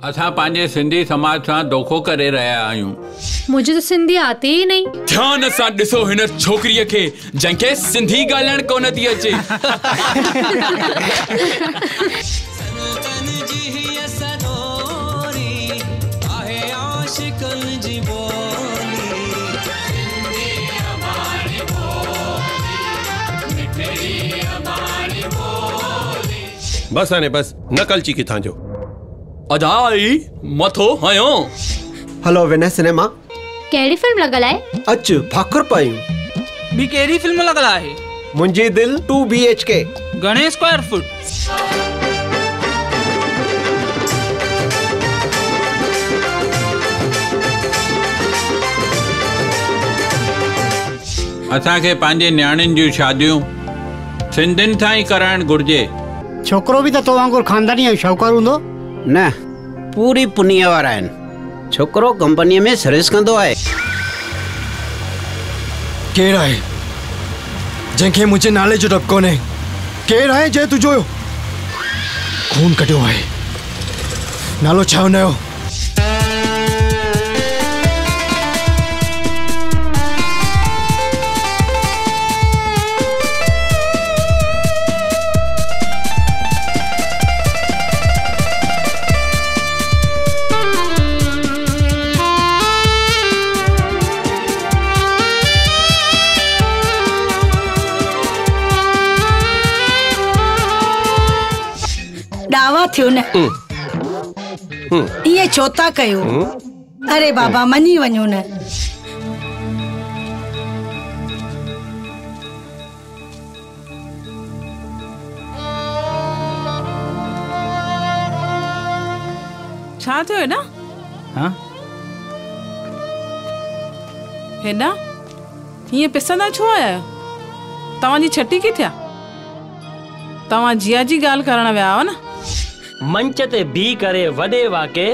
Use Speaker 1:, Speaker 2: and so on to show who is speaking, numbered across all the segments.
Speaker 1: असां पंहिंजे सिंधी समाज सां धोखो करे रहिया आहियूं।
Speaker 2: मुझे तो सिंधी आती ही नहीं।
Speaker 3: ध्यान सां ॾिसो हिन छोकिरीअ खे जंहिंखे सिंधी ॻाल्हाइण कोन थी अचे।
Speaker 4: बस आने बस नकल ची किथां जो
Speaker 3: अदाई मथो हयो।
Speaker 5: हेलो विनय सिनेमा
Speaker 2: केड़ी फिल्म लगल है?
Speaker 5: अच फाकुर पायूं
Speaker 6: भी केड़ी फिल्म लगल है?
Speaker 5: मुंजी दिल 2 BHK
Speaker 6: घणे स्क्वायर फुट?
Speaker 1: असांखे पंहिंजे न्याणियुनि जूं शादियूं सिंधियुनि सां ई कराइण घुर्जे।
Speaker 7: छोकरो भी तो वांगुर खानदानी शौकर हुंदो
Speaker 8: न, पूरी पुनिया वारा आहिनि। छोकरो कंपनीअ में सर्विस कंदो आहे।
Speaker 9: केरु आहे जंहिंखे मुंहिंजे नाले जो डपु कोन्हे? केरु आहे जंहिं तुंहिंजो खून कढियो आहे? नालो छा हुनजो?
Speaker 10: दावा थियो न ये छोता कयो। अरे बाबा मनी वञो न।
Speaker 6: छा थियो है ना?
Speaker 8: हाँ
Speaker 6: हेॾा हीअं पिसंदा छो आया? तव्हांजी छटी किथे? तव्हां जिया जी ॻाल्हि करण विया हुआ न?
Speaker 11: मंच ते बी करे वॾे वाके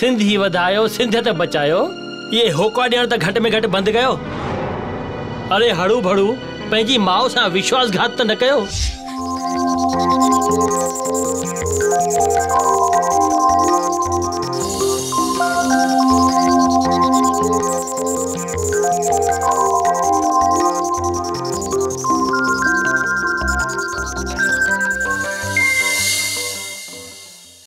Speaker 11: सिंधी वधायो सिंधियत बचायो, ये होका ॾियण त घटि में घटि बंदि कयो। अरे हड़ू भड़ू पंहिंजी माउ सां विश्वासघात त न कयो।